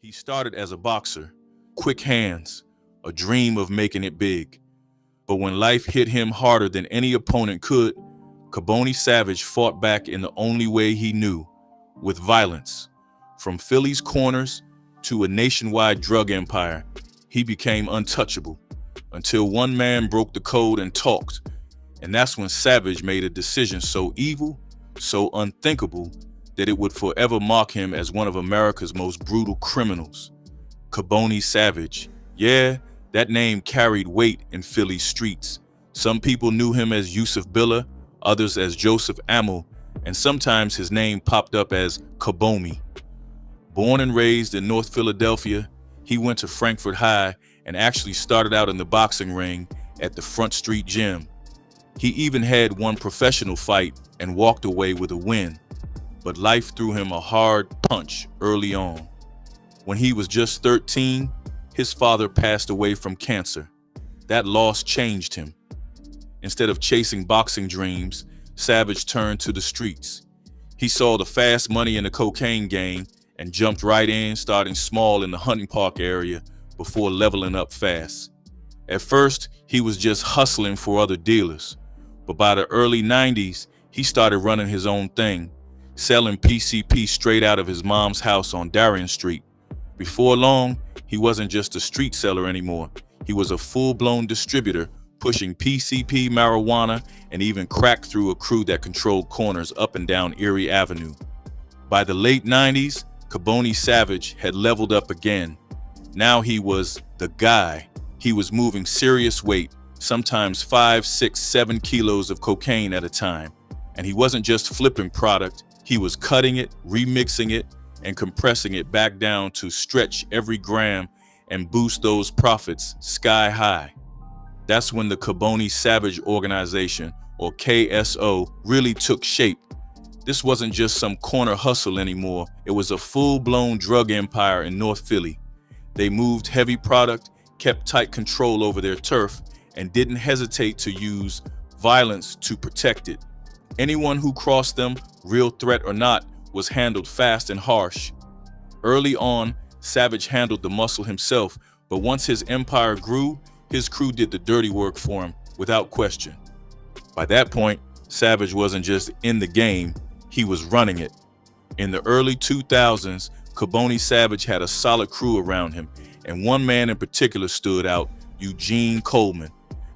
He started as a boxer, quick hands, a dream of making it big. But when life hit him harder than any opponent could, Kaboni Savage fought back in the only way he knew, with violence. From Philly's corners to a nationwide drug empire, he became untouchable until one man broke the code and talked. And that's when Savage made a decision so evil, so unthinkable, that it would forever mark him as one of America's most brutal criminals. Kaboni Savage. Yeah, that name carried weight in Philly's streets. Some people knew him as Yusuf Billah, others as Joseph Amel, and sometimes his name popped up as Kaboni. Born and raised in North Philadelphia, he went to Frankfurt High and actually started out in the boxing ring at the Front Street Gym. He even had one professional fight and walked away with a win. But life threw him a hard punch early on. When he was just 13, his father passed away from cancer. That loss changed him. Instead of chasing boxing dreams, Savage turned to the streets. He saw the fast money in the cocaine game and jumped right in, starting small in the Hunting Park area before leveling up fast. At first, he was just hustling for other dealers, but by the early 90s, he started running his own thing, selling PCP straight out of his mom's house on Darien Street. Before long, he wasn't just a street seller anymore. He was a full-blown distributor, pushing PCP, marijuana, and even crack through a crew that controlled corners up and down Erie Avenue. By the late 90s, Kaboni Savage had leveled up again. Now he was the guy. He was moving serious weight, sometimes 5, 6, 7 kilos of cocaine at a time. And he wasn't just flipping product, he was cutting it, remixing it, and compressing it back down to stretch every gram and boost those profits sky high. That's when the Kaboni Savage Organization, or KSO, really took shape. This wasn't just some corner hustle anymore. It was a full-blown drug empire in North Philly. They moved heavy product, kept tight control over their turf, and didn't hesitate to use violence to protect it. Anyone who crossed them, real threat or not, was handled fast and harsh. Early on, Savage handled the muscle himself, but once his empire grew, his crew did the dirty work for him, without question. By that point, Savage wasn't just in the game, he was running it. In the early 2000s, Kaboni Savage had a solid crew around him, and one man in particular stood out, Eugene Coleman.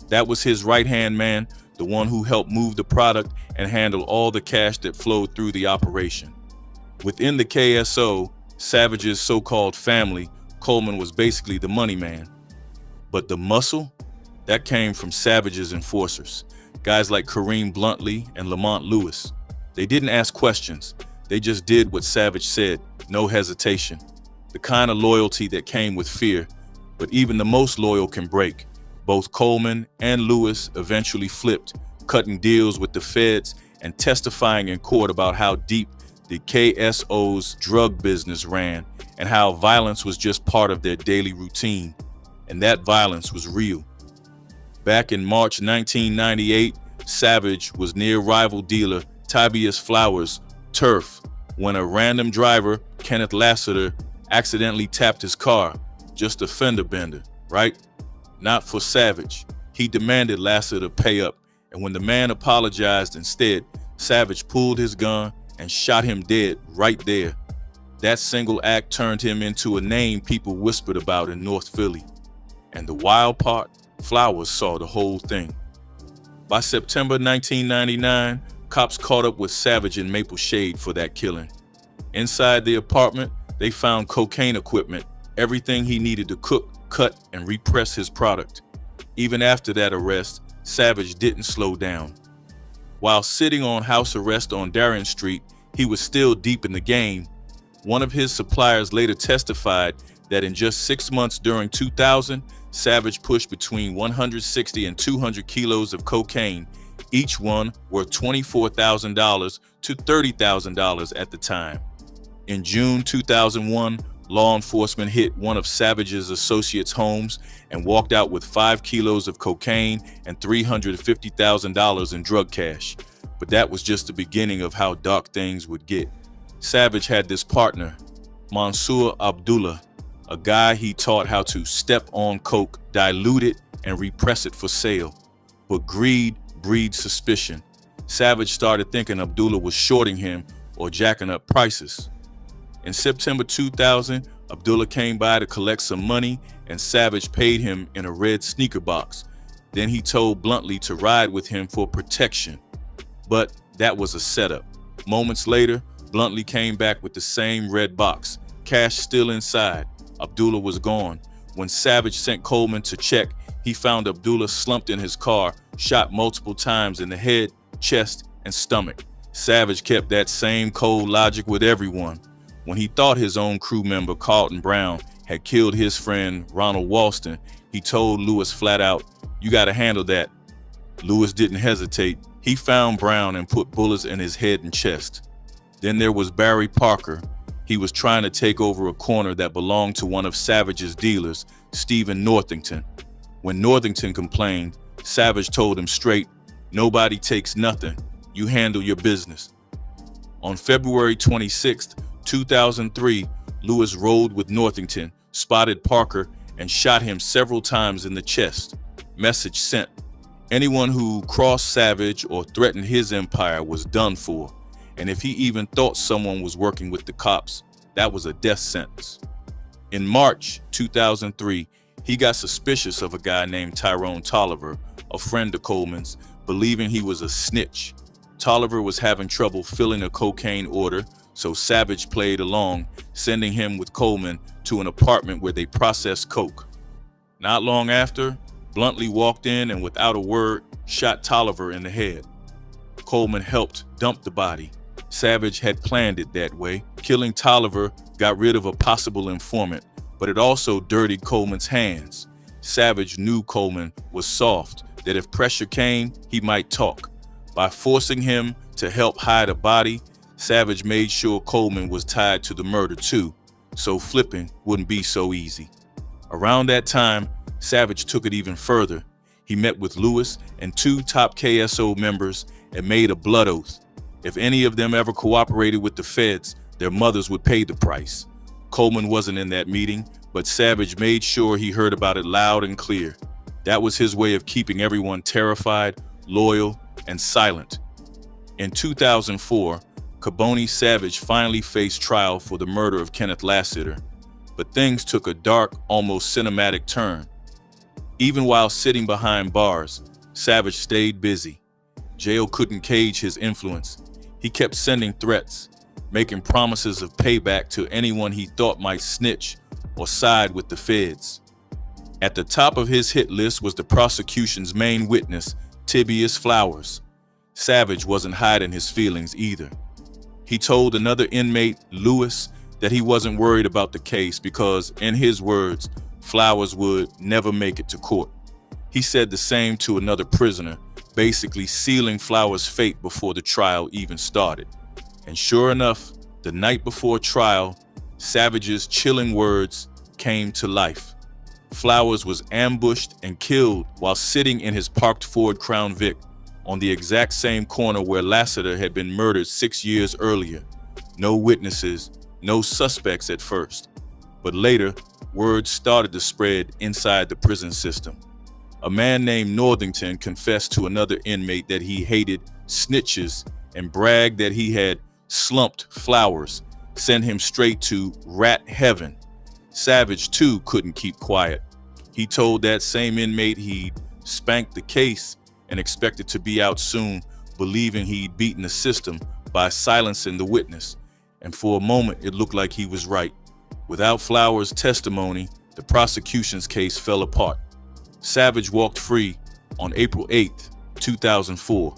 That was his right-hand man, the one who helped move the product and handle all the cash that flowed through the operation. Within the KSO, Savage's so-called family, Coleman was basically the money man. But the muscle? That came from Savage's enforcers, guys like Kareem Bluntly and Lamont Lewis. They didn't ask questions, they just did what Savage said, no hesitation. The kind of loyalty that came with fear, but even the most loyal can break. Both Coleman and Lewis eventually flipped, cutting deals with the feds and testifying in court about how deep the KSO's drug business ran and how violence was just part of their daily routine. And that violence was real. Back in March 1998, Savage was near rival dealer Tobias Flowers' turf when a random driver, Kenneth Lassiter, accidentally tapped his car. Just a fender bender, right? Not for Savage. He demanded Lassiter pay up, and when the man apologized instead, Savage pulled his gun and shot him dead right there. That single act turned him into a name people whispered about in North Philly. And the wild part, Flowers saw the whole thing. By September 1999, cops caught up with Savage in Maple Shade for that killing. Inside the apartment, they found cocaine equipment, everything he needed to cook, cut, and repress his product. Even after that arrest, Savage didn't slow down. While sitting on house arrest on Darien Street, he was still deep in the game. One of his suppliers later testified that in just 6 months during 2000, Savage pushed between 160 and 200 kilos of cocaine, each one worth $24,000 to $30,000 at the time. In June 2001, law enforcement hit one of Savage's associates' homes and walked out with 5 kilos of cocaine and $350,000 in drug cash. But that was just the beginning of how dark things would get. Savage had this partner, Mansour Abdullah. a guy he taught how to step on coke, dilute it, and repress it for sale. But greed breeds suspicion. Savage started thinking Abdullah was shorting him or jacking up prices. In September 2000, Abdullah came by to collect some money, and Savage paid him in a red sneaker box. Then he told Bluntly to ride with him for protection. But that was a setup. Moments later, Bluntly came back with the same red box, cash still inside. Abdullah was gone. When Savage sent Coleman to check, he found Abdullah slumped in his car, shot multiple times in the head, chest, and stomach. Savage kept that same cold logic with everyone. When he thought his own crew member, Carlton Brown, had killed his friend, Ronald Walston, he told Lewis flat out, "You gotta handle that." Lewis didn't hesitate. He found Brown and put bullets in his head and chest. Then there was Barry Parker. He was trying to take over a corner that belonged to one of Savage's dealers, Stephen Northington. When Northington complained, Savage told him straight, "Nobody takes nothing. You handle your business." On February 26, 2003, Lewis rode with Northington, spotted Parker, and shot him several times in the chest. Message sent. Anyone who crossed Savage or threatened his empire was done for. And if he even thought someone was working with the cops, that was a death sentence. In March 2003, he got suspicious of a guy named Tyrone Tolliver, a friend of Coleman's, believing he was a snitch. Tolliver was having trouble filling a cocaine order, so Savage played along, sending him with Coleman to an apartment where they processed coke. Not long after, Bluntly walked in and without a word, shot Tolliver in the head. Coleman helped dump the body. Savage had planned it that way. Killing Tolliver got rid of a possible informant, but it also dirtied Coleman's hands. Savage knew Coleman was soft, that if pressure came, he might talk. By forcing him to help hide a body, Savage made sure Coleman was tied to the murder too, so flipping wouldn't be so easy. Around that time, Savage took it even further. He met with Lewis and two top KSO members and made a blood oath. If any of them ever cooperated with the feds, their mothers would pay the price. Coleman wasn't in that meeting, but Savage made sure he heard about it loud and clear. That was his way of keeping everyone terrified, loyal, and silent. In 2004, Kaboni Savage finally faced trial for the murder of Kenneth Lassiter, but things took a dark, almost cinematic turn. Even while sitting behind bars, Savage stayed busy. Jail couldn't cage his influence. He kept sending threats, making promises of payback to anyone he thought might snitch or side with the feds. At the top of his hit list was the prosecution's main witness, Tibius Flowers. Savage wasn't hiding his feelings either. He told another inmate, Lewis, that he wasn't worried about the case because, in his words, Flowers would never make it to court. He said the same to another prisoner, basically sealing Flowers' fate before the trial even started. And sure enough, the night before trial, Savage's chilling words came to life. Flowers was ambushed and killed while sitting in his parked Ford Crown Vic on the exact same corner where Lassiter had been murdered 6 years earlier. No witnesses, no suspects at first. But later, word started to spread inside the prison system. A man named Northington confessed to another inmate that he hated snitches and bragged that he had slumped Flowers, sent him straight to rat heaven. Savage, too, couldn't keep quiet. He told that same inmate he'd spanked the case and expected to be out soon, believing he'd beaten the system by silencing the witness. And for a moment, it looked like he was right. Without Flowers' testimony, the prosecution's case fell apart. Savage walked free on April 8, 2004.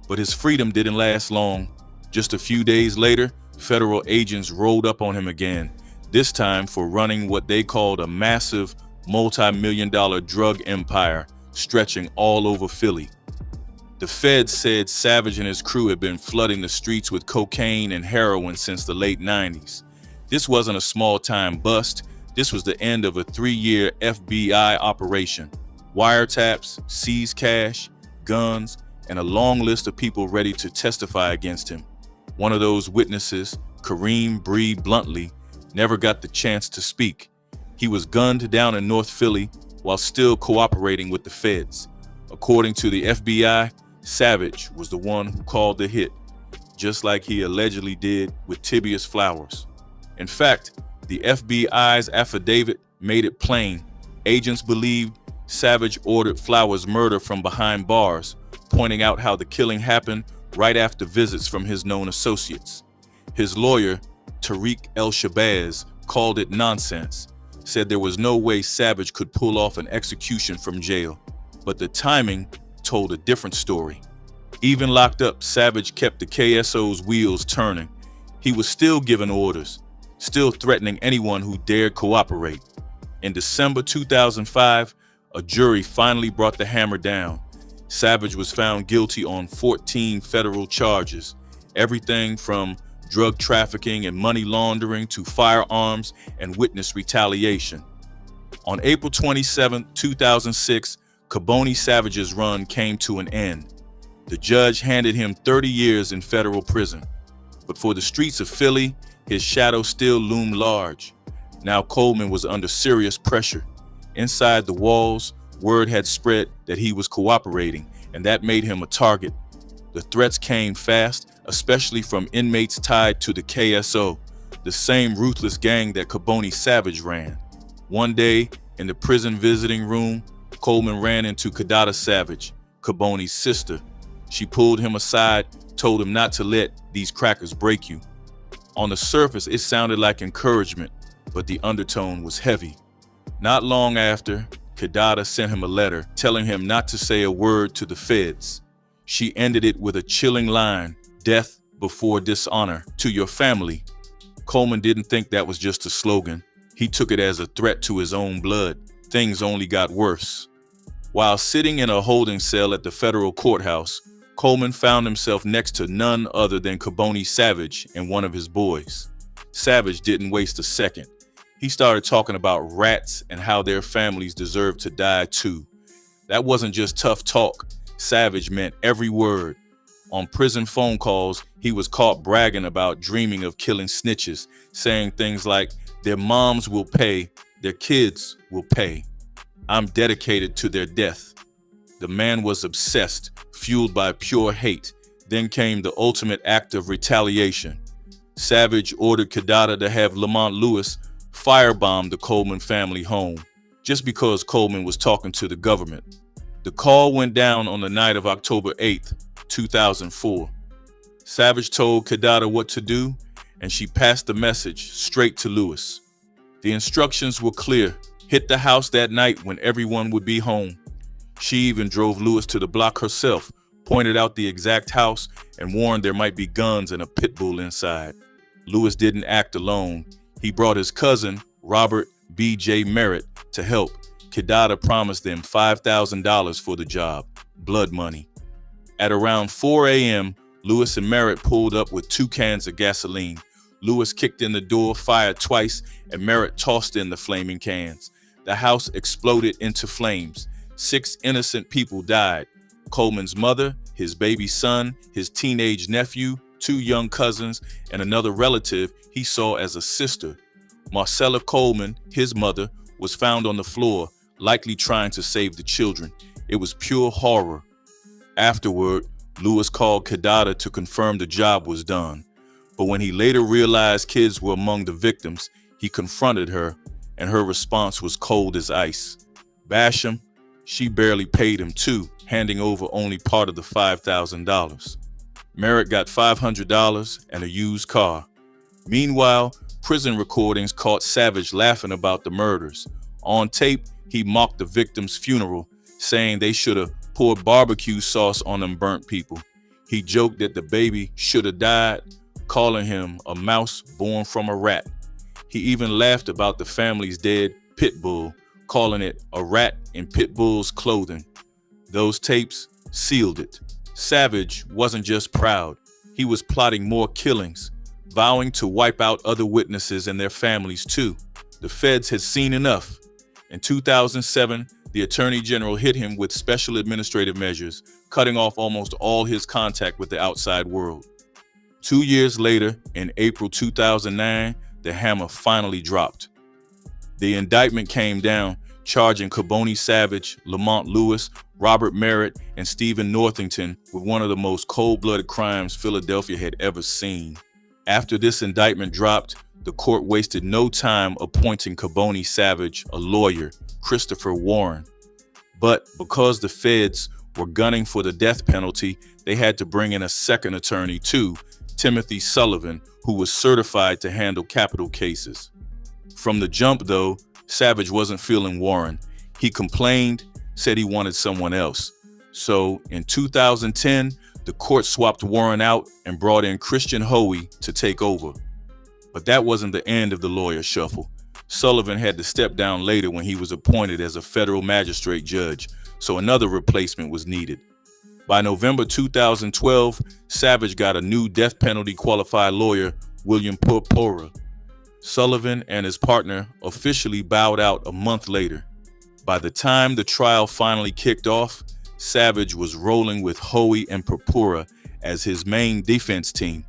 But his freedom didn't last long. Just a few days later, federal agents rolled up on him again, this time for running what they called a massive multi-million-dollar drug empire stretching all over Philly. The feds said Savage and his crew had been flooding the streets with cocaine and heroin since the late 90s. This wasn't a small-time bust. This was the end of a 3-year FBI operation. Wiretaps, seized cash, guns, and a long list of people ready to testify against him. One of those witnesses, Kareem Bree Bluntly, never got the chance to speak. He was gunned down in North Philly while still cooperating with the feds. According to the FBI, Savage was the one who called the hit, just like he allegedly did with Tibius Flowers. In fact, the FBI's affidavit made it plain agents believed Savage ordered Flowers' murder from behind bars, pointing out how the killing happened right after visits from his known associates. His lawyer, Tariq El-Shabazz, called it nonsense, said there was no way Savage could pull off an execution from jail. But the timing told a different story. Even locked up, Savage kept the KSO's wheels turning. He was still giving orders, still threatening anyone who dared cooperate. In December 2005, a jury finally brought the hammer down. Savage was found guilty on 14 federal charges, everything from drug trafficking and money laundering to firearms and witness retaliation. On April 27, 2006, Kaboni Savage's run came to an end. The judge handed him 30 years in federal prison. But for the streets of Philly, his shadow still loomed large. Now Coleman was under serious pressure. Inside the walls, word had spread that he was cooperating, and that made him a target. The threats came fast, especially from inmates tied to the KSO, the same ruthless gang that Kaboni Savage ran. One day, in the prison visiting room, Coleman ran into Kidada Savage, Kaboni's sister. She pulled him aside, told him not to let these crackers break you. On the surface, it sounded like encouragement, but the undertone was heavy. Not long after, Kidada sent him a letter telling him not to say a word to the feds. She ended it with a chilling line, "Death before dishonor to your family." Coleman didn't think that was just a slogan. He took it as a threat to his own blood. Things only got worse. While sitting in a holding cell at the federal courthouse, Coleman found himself next to none other than Kaboni Savage and one of his boys. Savage didn't waste a second. He started talking about rats and how their families deserve to die too. That wasn't just tough talk. Savage meant every word. On prison phone calls, he was caught bragging about dreaming of killing snitches, saying things like, "Their moms will pay, their kids will pay. I'm dedicated to their death." The man was obsessed, fueled by pure hate. Then came the ultimate act of retaliation. Savage ordered Kidada to have Lamont Lewis firebomb the Coleman family home, just because Coleman was talking to the government. The call went down on the night of October 8th, 2004. Savage told Kidada what to do, and she passed the message straight to Lewis. The instructions were clear: hit the house that night when everyone would be home. She even drove Lewis to the block herself, pointed out the exact house, and warned there might be guns and a pit bull inside. Lewis didn't act alone. He brought his cousin, Robert B.J. Merritt, to help. Kidada promised them $5,000 for the job, blood money. At around 4 a.m., Lewis and Merritt pulled up with 2 cans of gasoline. Lewis kicked in the door, fired twice, and Merritt tossed in the flaming cans. The house exploded into flames. 6 innocent people died: Coleman's mother, his baby son, his teenage nephew, 2 young cousins, and another relative he saw as a sister. Marcella Coleman, his mother, was found on the floor, likely trying to save the children. It was pure horror. Afterward, Lewis called Kidada to confirm the job was done. But when he later realized kids were among the victims, he confronted her, and her response was cold as ice. Basham, she barely paid him too, handing over only part of the $5,000. Merritt got $500 and a used car. Meanwhile, prison recordings caught Savage laughing about the murders. On tape, he mocked the victims' funeral, saying they should have poured barbecue sauce on them burnt people. He joked that the baby should have died, calling him a mouse born from a rat. He even laughed about the family's dead pit bull, calling it a rat in pit bull's clothing. Those tapes sealed it. Savage wasn't just proud. He was plotting more killings, vowing to wipe out other witnesses and their families too. The feds had seen enough. In 2007, the Attorney General hit him with special administrative measures, cutting off almost all his contact with the outside world. 2 years later, in April 2009, the hammer finally dropped. The indictment came down, charging Kaboni Savage, Lamont Lewis, Robert Merritt, and Stephen Northington with one of the most cold-blooded crimes Philadelphia had ever seen. After this indictment dropped, the court wasted no time appointing Kaboni Savage a lawyer, Christopher Warren. But because the feds were gunning for the death penalty, they had to bring in a second attorney too, Timothy Sullivan, who was certified to handle capital cases. From the jump, though, Savage wasn't feeling Warren. He complained, said he wanted someone else. So in 2010, the court swapped Warren out and brought in Christian Hoey to take over. But that wasn't the end of the lawyer shuffle. Sullivan had to step down later when he was appointed as a federal magistrate judge, so another replacement was needed. By November 2012, Savage got a new death penalty qualified lawyer, William Purpura. Sullivan and his partner officially bowed out a month later. By the time the trial finally kicked off, Savage was rolling with Hoey and Purpura as his main defense team.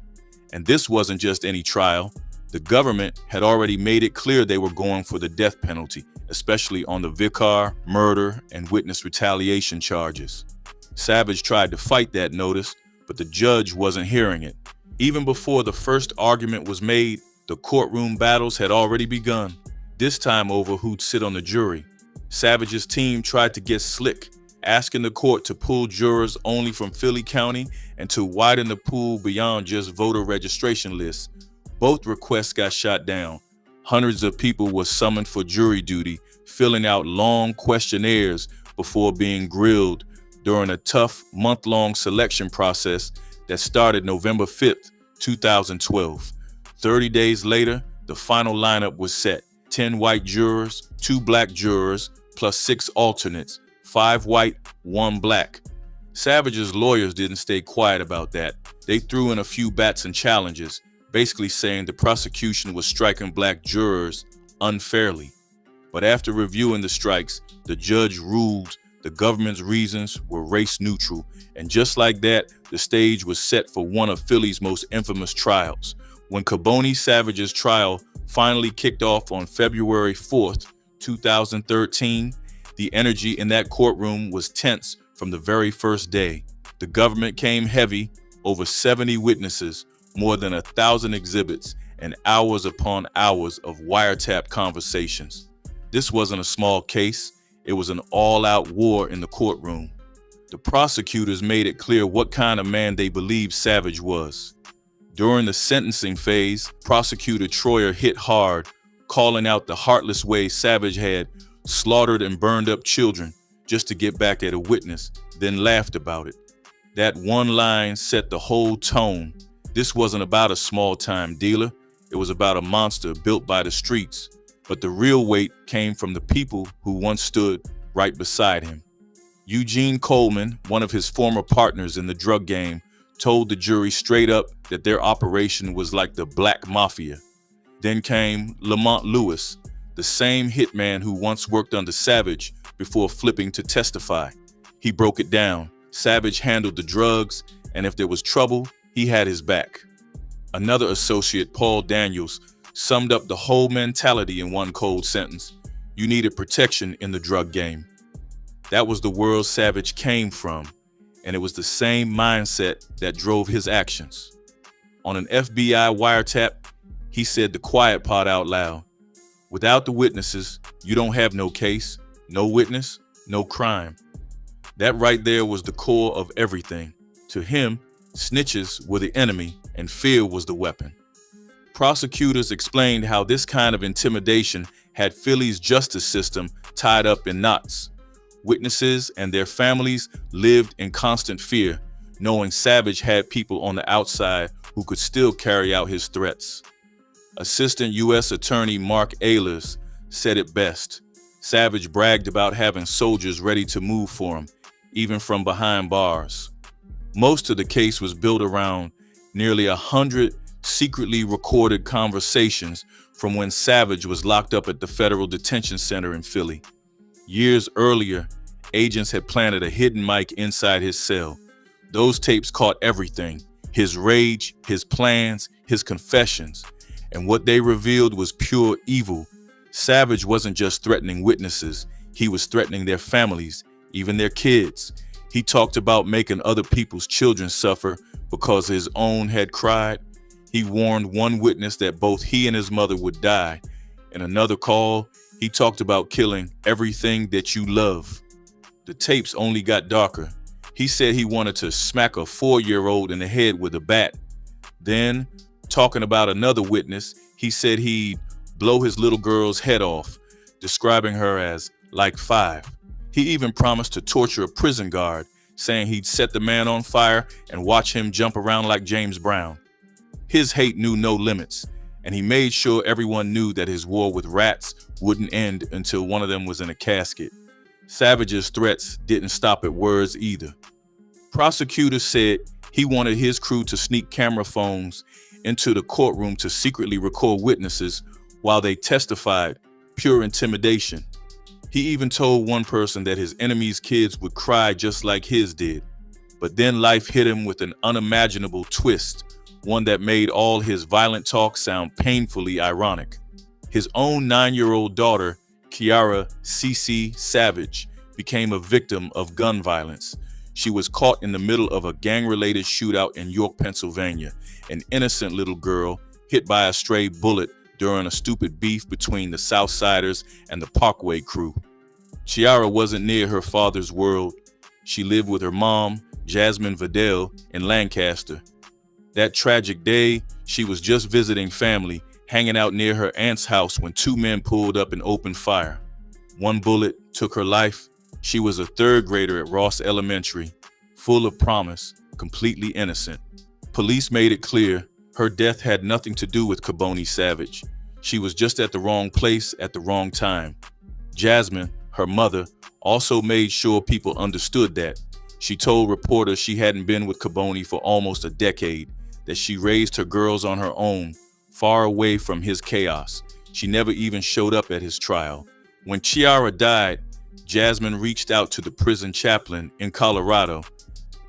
And this wasn't just any trial. The government had already made it clear they were going for the death penalty, especially on the Vicar, murder, and witness retaliation charges. Savage tried to fight that notice, but the judge wasn't hearing it. Even before the first argument was made, the courtroom battles had already begun, this time over who'd sit on the jury. Savage's team tried to get slick, asking the court to pull jurors only from Philly County and to widen the pool beyond just voter registration lists. Both requests got shot down. Hundreds of people were summoned for jury duty, filling out long questionnaires before being grilled during a tough month-long selection process that started November 5th, 2012. 30 days later, the final lineup was set. 10 white jurors, 2 black jurors, plus 6 alternates, 5 white, 1 black. Savage's lawyers didn't stay quiet about that. They threw in a few bats and challenges, basically saying the prosecution was striking black jurors unfairly. But after reviewing the strikes, the judge ruled the government's reasons were race neutral, and just like that, the stage was set for one of Philly's most infamous trials. When Kaboni Savage's trial finally kicked off on February 4th, 2013, the energy in that courtroom was tense from the very first day. The government came heavy, over 70 witnesses, more than 1,000 exhibits, and hours upon hours of wiretap conversations. This wasn't a small case. It was an all-out war in the courtroom. The prosecutors made it clear what kind of man they believed Savage was. During the sentencing phase, prosecutor Troyer hit hard, calling out the heartless way Savage had slaughtered and burned up children just to get back at a witness, then laughed about it. That one line set the whole tone. This wasn't about a small-time dealer. It was about a monster built by the streets. But the real weight came from the people who once stood right beside him. Eugene Coleman, one of his former partners in the drug game, told the jury straight up that their operation was like the Black Mafia. Then came Lamont Lewis, the same hitman who once worked under Savage before flipping to testify. He broke it down. Savage handled the drugs, and if there was trouble, he had his back. Another associate, Paul Daniels, summed up the whole mentality in one cold sentence: you needed protection in the drug game. That was the world Savage came from, and it was the same mindset that drove his actions. On an FBI wiretap, he said the quiet part out loud: without the witnesses, you don't have no case, no witness, no crime. That right there was the core of everything. To him, snitches were the enemy and fear was the weapon. Prosecutors explained how this kind of intimidation had Philly's justice system tied up in knots. Witnesses and their families lived in constant fear, knowing Savage had people on the outside who could still carry out his threats. Assistant U.S. Attorney Mark Ehlers said it best. Savage bragged about having soldiers ready to move for him, even from behind bars. Most of the case was built around nearly 100 secretly recorded conversations from when Savage was locked up at the Federal Detention Center in Philly. Years earlier, agents had planted a hidden mic inside his cell. Those tapes caught everything: his rage, his plans, his confessions. And what they revealed was pure evil. Savage wasn't just threatening witnesses, he was threatening their families, even their kids. He talked about making other people's children suffer because his own had cried. He warned one witness that both he and his mother would die. In another call, he talked about killing everything that you love. The tapes only got darker. He said he wanted to smack a 4-year-old in the head with a bat. Then, talking about another witness, he said he'd blow his little girl's head off, describing her as like 5. He even promised to torture a prison guard, saying he'd set the man on fire and watch him jump around like James Brown. His hate knew no limits, and he made sure everyone knew that his war with rats wouldn't end until one of them was in a casket. Savage's threats didn't stop at words either. Prosecutors said he wanted his crew to sneak camera phones into the courtroom to secretly record witnesses while they testified, pure intimidation. He even told one person that his enemies' kids would cry just like his did. But then life hit him with an unimaginable twist, one that made all his violent talk sound painfully ironic. His own 9-year-old daughter, Kiara Cece Savage, became a victim of gun violence. She was caught in the middle of a gang-related shootout in York, Pennsylvania, an innocent little girl hit by a stray bullet during a stupid beef between the Southsiders and the Parkway crew. Chiara wasn't near her father's world. She lived with her mom, Jasmine Vidal, in Lancaster. That tragic day, she was just visiting family, hanging out near her aunt's house when 2 men pulled up and opened fire. One bullet took her life. She was a 3rd grader at Ross Elementary, full of promise, completely innocent. Police made it clear her death had nothing to do with Kaboni Savage. She was just at the wrong place at the wrong time. Jasmine, her mother, also made sure people understood that. She told reporters she hadn't been with Kaboni for almost a decade, that she raised her girls on her own, far away from his chaos. She never even showed up at his trial. When Chiara died, Jasmine reached out to the prison chaplain in Colorado,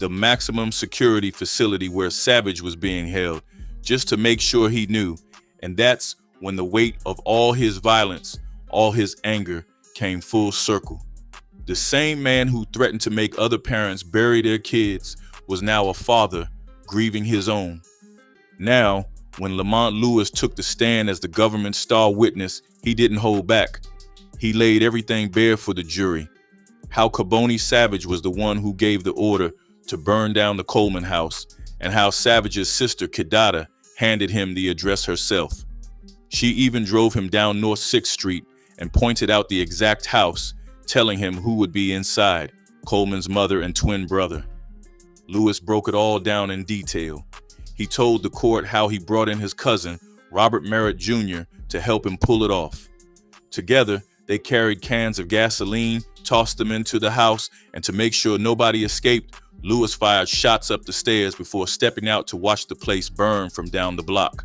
the maximum security facility where Savage was being held, just to make sure he knew. And that's when the weight of all his violence, all his anger, came full circle. The same man who threatened to make other parents bury their kids was now a father grieving his own. Now, when Lamont Lewis took the stand as the government's star witness, he didn't hold back. He laid everything bare for the jury. How Kaboni Savage was the one who gave the order to burn down the Coleman house, and how Savage's sister, Kidada, handed him the address herself. She even drove him down North 6th Street and pointed out the exact house, telling him who would be inside, Coleman's mother and twin brother. Lewis broke it all down in detail. He told the court how he brought in his cousin, Robert Merritt Jr., to help him pull it off. Together, they carried cans of gasoline, tossed them into the house, and to make sure nobody escaped, Lewis fired shots up the stairs before stepping out to watch the place burn from down the block.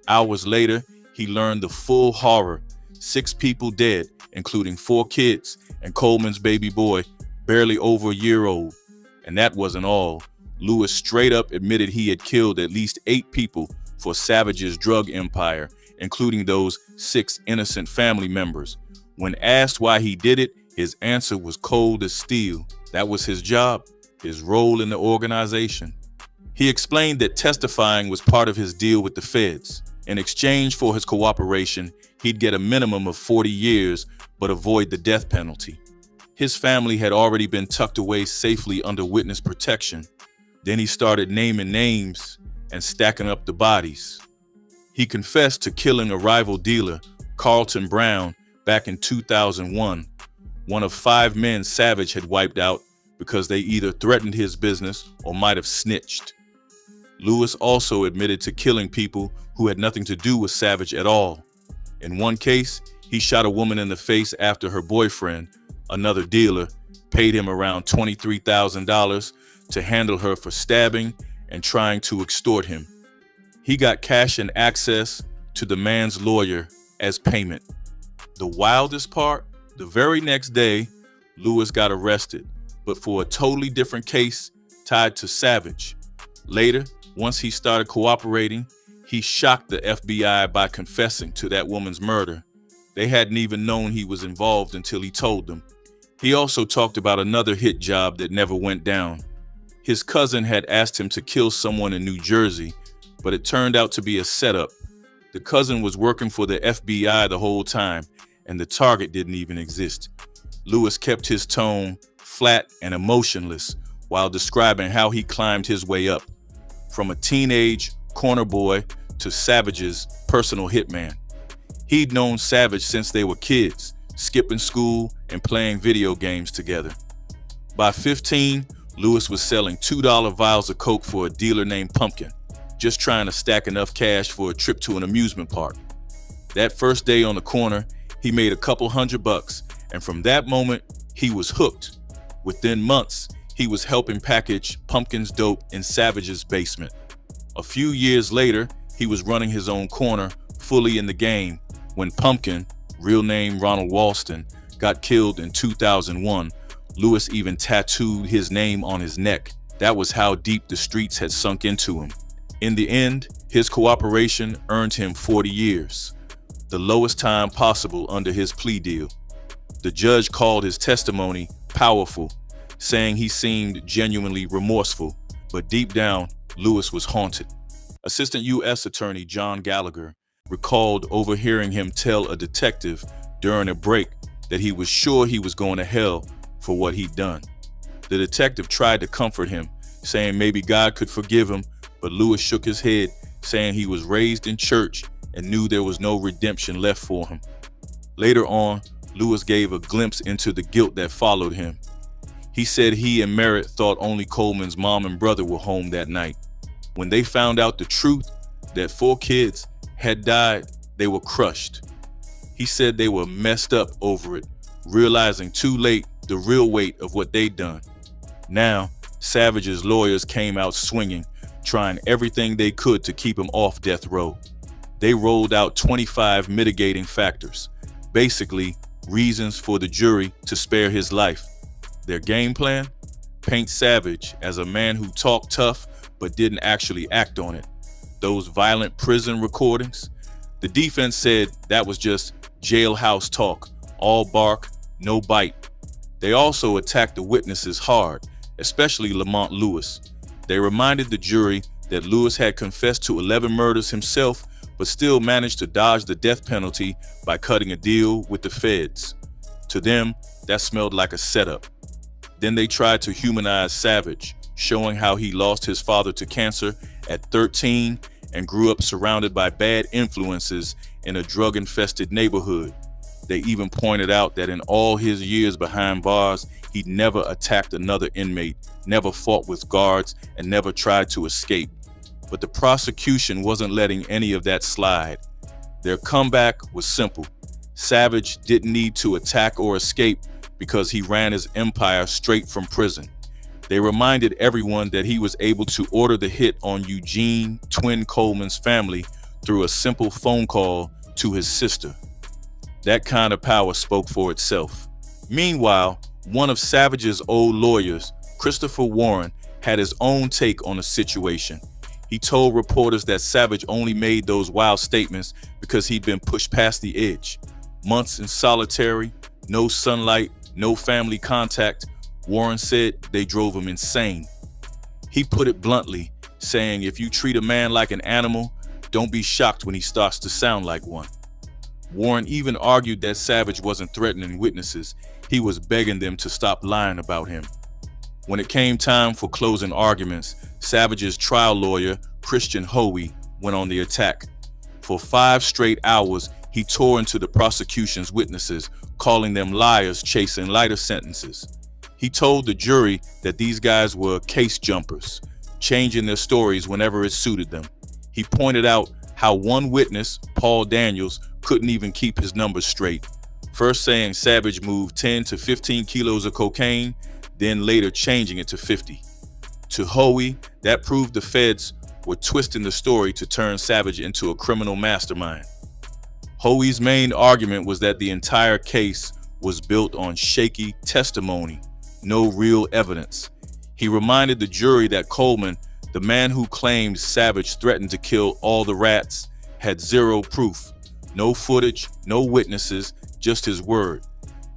Hours later, he learned the full horror. 6 people dead, including 4 kids and Coleman's baby boy, barely over a year old. And that wasn't all. Lewis straight up admitted he had killed at least 8 people for Savage's drug empire, including those 6 innocent family members. When asked why he did it, his answer was cold as steel. That was his job, his role in the organization. He explained that testifying was part of his deal with the feds. In exchange for his cooperation, he'd get a minimum of 40 years, but avoid the death penalty. His family had already been tucked away safely under witness protection. Then he started naming names and stacking up the bodies. He confessed to killing a rival dealer, Carlton Brown, back in 2001, one of 5 men Savage had wiped out because they either threatened his business or might have snitched. Lewis also admitted to killing people who had nothing to do with Savage at all. In one case, he shot a woman in the face after her boyfriend, another dealer, paid him around $23,000 to handle her for stabbing and trying to extort him. He got cash and access to the man's lawyer as payment. The wildest part, the very next day, Lewis got arrested, but for a totally different case tied to Savage. Later, once he started cooperating, he shocked the FBI by confessing to that woman's murder. They hadn't even known he was involved until he told them. He also talked about another hit job that never went down. His cousin had asked him to kill someone in New Jersey, but it turned out to be a setup. The cousin was working for the FBI the whole time, and the target didn't even exist. Lewis kept his tone flat and emotionless while describing how he climbed his way up, from a teenage corner boy to Savage's personal hitman. He'd known Savage since they were kids, skipping school and playing video games together. By 15, Lewis was selling $2 vials of coke for a dealer named Pumpkin, just trying to stack enough cash for a trip to an amusement park. That first day on the corner, he made a couple $100, and from that moment, he was hooked. Within months, he was helping package Pumpkin's dope in Savage's basement. A few years later, he was running his own corner, fully in the game, when Pumpkin, real name Ronald Walston, got killed in 2001. Lewis even tattooed his name on his neck. That was how deep the streets had sunk into him. In the end, his cooperation earned him 40 years, the lowest time possible under his plea deal. The judge called his testimony powerful, saying he seemed genuinely remorseful, but deep down, Lewis was haunted. Assistant U.S. Attorney John Gallagher recalled overhearing him tell a detective during a break that he was sure he was going to hell for what he'd done. The detective tried to comfort him, saying maybe God could forgive him, but Lewis shook his head, saying he was raised in church and knew there was no redemption left for him. Later on, Lewis gave a glimpse into the guilt that followed him. He said he and Merritt thought only Coleman's mom and brother were home that night. When they found out the truth, that 4 kids had died, they were crushed. He said they were messed up over it, realizing too late the real weight of what they'd done. Now, Savage's lawyers came out swinging, trying everything they could to keep him off death row. They rolled out 25 mitigating factors, basically reasons for the jury to spare his life. Their game plan? Paint Savage as a man who talked tough but didn't actually act on it. Those violent prison recordings? The defense said that was just jailhouse talk, all bark, no bite. They also attacked the witnesses hard, especially Lamont Lewis. They reminded the jury that Lewis had confessed to 11 murders himself, but still managed to dodge the death penalty by cutting a deal with the feds. To them, that smelled like a setup. Then they tried to humanize Savage, showing how he lost his father to cancer at 13 and grew up surrounded by bad influences in a drug-infested neighborhood. They even pointed out that in all his years behind bars, he'd never attacked another inmate, never fought with guards, and never tried to escape. But the prosecution wasn't letting any of that slide. Their comeback was simple. Savage didn't need to attack or escape because he ran his empire straight from prison. They reminded everyone that he was able to order the hit on Eugene Twin Coleman's family through a simple phone call to his sister. That kind of power spoke for itself. Meanwhile, one of Savage's old lawyers, Christopher Warren, had his own take on the situation. He told reporters that Savage only made those wild statements because he'd been pushed past the edge. Months in solitary, no sunlight, no family contact. Warren said they drove him insane. He put it bluntly, saying if you treat a man like an animal, don't be shocked when he starts to sound like one. Warren even argued that Savage wasn't threatening witnesses. He was begging them to stop lying about him. When it came time for closing arguments, Savage's trial lawyer, Christian Hoey, went on the attack. For 5 straight hours, he tore into the prosecution's witnesses, calling them liars chasing lighter sentences. He told the jury that these guys were case jumpers, changing their stories whenever it suited them. He pointed out how one witness, Paul Daniels, couldn't even keep his numbers straight. First saying Savage moved 10 to 15 kilos of cocaine, then later changing it to 50. To Hoey, that proved the feds were twisting the story to turn Savage into a criminal mastermind. Hoey's main argument was that the entire case was built on shaky testimony, no real evidence. He reminded the jury that Coleman, the man who claimed Savage threatened to kill all the rats, had zero proof. No footage, no witnesses, just his word.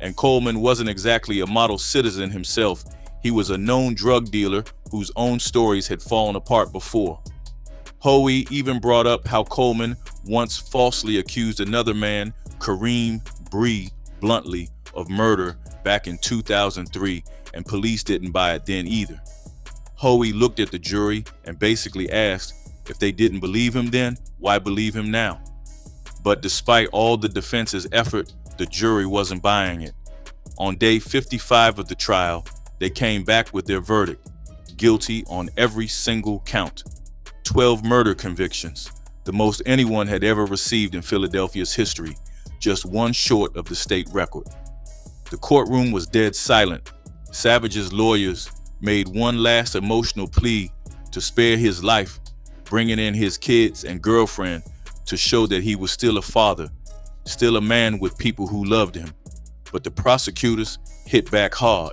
And Coleman wasn't exactly a model citizen himself. He was a known drug dealer whose own stories had fallen apart before. Hoey even brought up how Coleman once falsely accused another man, Kareem Bree, bluntly, of murder back in 2003, and police didn't buy it then either. Hoey looked at the jury and basically asked, if they didn't believe him then, why believe him now? But despite all the defense's effort, the jury wasn't buying it. On day 55 of the trial, they came back with their verdict, guilty on every single count. 12 murder convictions, the most anyone had ever received in Philadelphia's history, just one short of the state record. The courtroom was dead silent. Savage's lawyers made one last emotional plea to spare his life, bringing in his kids and girlfriend to show that he was still a father, still a man with people who loved him. But the prosecutors hit back hard.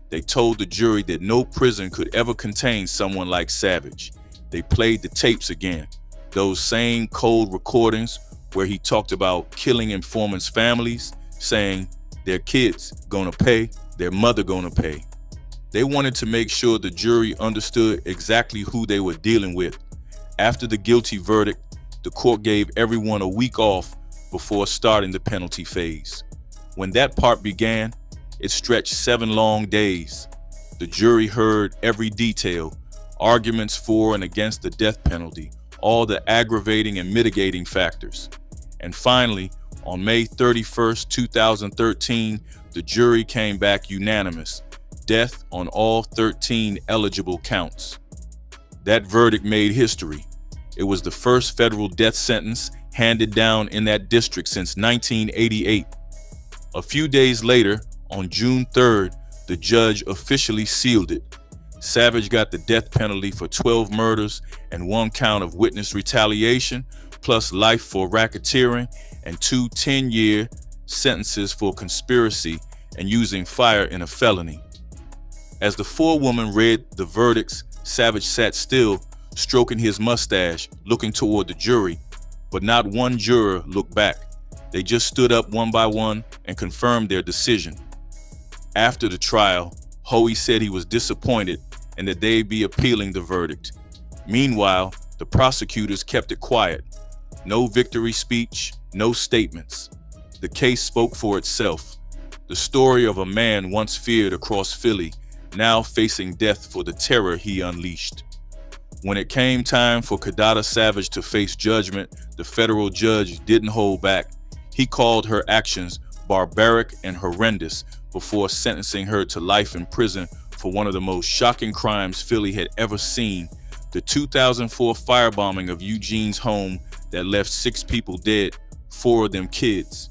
They told the jury that no prison could ever contain someone like Savage. They played the tapes again, those same cold recordings where he talked about killing informants' families, saying their kids gonna pay, their mother gonna pay. They wanted to make sure the jury understood exactly who they were dealing with. After the guilty verdict, the court gave everyone a week off before starting the penalty phase. When that part began, it stretched 7 long days. The jury heard every detail, arguments for and against the death penalty, all the aggravating and mitigating factors. And finally, on May 31st, 2013, the jury came back unanimous, death on all 13 eligible counts. That verdict made history. It was the first federal death sentence handed down in that district since 1988. A few days later, on June 3rd, the judge officially sealed it. Savage got the death penalty for 12 murders and 1 count of witness retaliation, plus life for racketeering and 2 10-year sentences for conspiracy and using fire in a felony. As the forewoman read the verdicts, Savage sat still, stroking his mustache, looking toward the jury, but not one juror looked back. They just stood up one by one and confirmed their decision. After the trial, Hoey said he was disappointed and that they'd be appealing the verdict. Meanwhile, the prosecutors kept it quiet. No victory speech, no statements. The case spoke for itself. The story of a man once feared across Philly, now facing death for the terror he unleashed. When it came time for Kidada Savage to face judgment, the federal judge didn't hold back. He called her actions barbaric and horrendous before sentencing her to life in prison for one of the most shocking crimes Philly had ever seen, the 2004 firebombing of Eugene's home that left 6 people dead, 4 of them kids.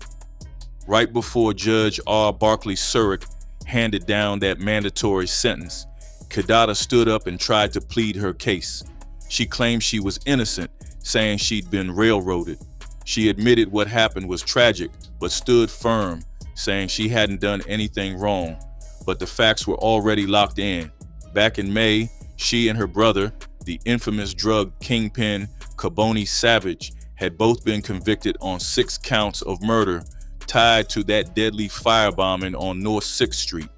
Right before Judge R. Barkley Surik handed down that mandatory sentence, Kidada stood up and tried to plead her case. She claimed she was innocent, saying she'd been railroaded. She admitted what happened was tragic, but stood firm, saying she hadn't done anything wrong. But the facts were already locked in. Back in May, she and her brother, the infamous drug kingpin Kaboni Savage, had both been convicted on 6 counts of murder tied to that deadly firebombing on North 6th Street.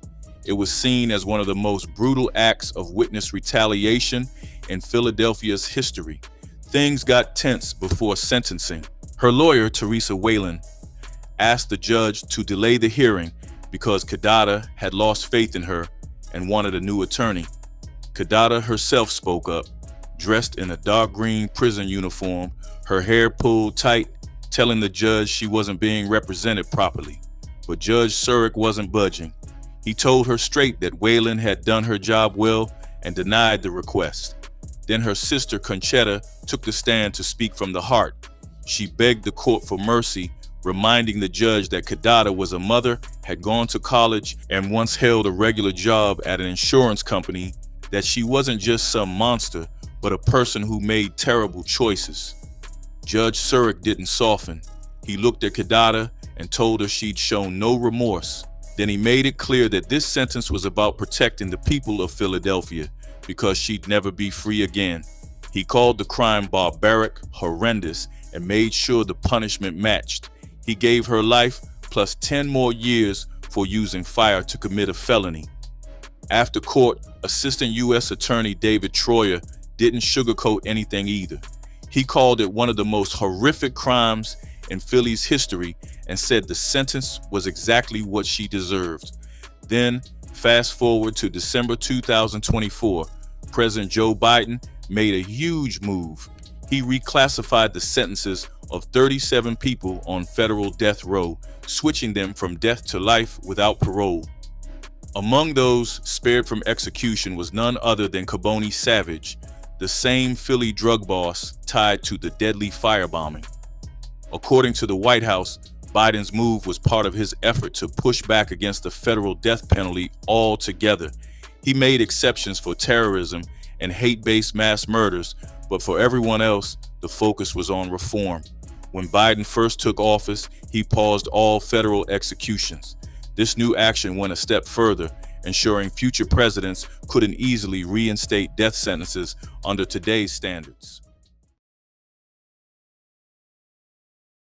It was seen as one of the most brutal acts of witness retaliation in Philadelphia's history. Things got tense before sentencing. Her lawyer, Teresa Whalen, asked the judge to delay the hearing because Kidada had lost faith in her and wanted a new attorney. Kidada herself spoke up, dressed in a dark green prison uniform, her hair pulled tight, telling the judge she wasn't being represented properly. But Judge Surik wasn't budging. He told her straight that Whalen had done her job well and denied the request. Then her sister Conchetta took the stand to speak from the heart. She begged the court for mercy, reminding the judge that Kidada was a mother, had gone to college, and once held a regular job at an insurance company, that she wasn't just some monster, but a person who made terrible choices. Judge Surik didn't soften. He looked at Kidada and told her she'd shown no remorse. Then he made it clear that this sentence was about protecting the people of Philadelphia because she'd never be free again. He called the crime barbaric, horrendous, and made sure the punishment matched. He gave her life plus 10 more years for using fire to commit a felony. After court, Assistant U.S. Attorney David Troyer didn't sugarcoat anything either. He called it one of the most horrific crimes in Philly's history and said the sentence was exactly what she deserved. Then, fast forward to December 2024, President Joe Biden made a huge move. He reclassified the sentences of 37 people on federal death row, switching them from death to life without parole. Among those spared from execution was none other than Kaboni Savage, the same Philly drug boss tied to the deadly firebombing. According to the White House, Biden's move was part of his effort to push back against the federal death penalty altogether. He made exceptions for terrorism and hate-based mass murders, but for everyone else, the focus was on reform. When Biden first took office, he paused all federal executions. This new action went a step further, ensuring future presidents couldn't easily reinstate death sentences under today's standards.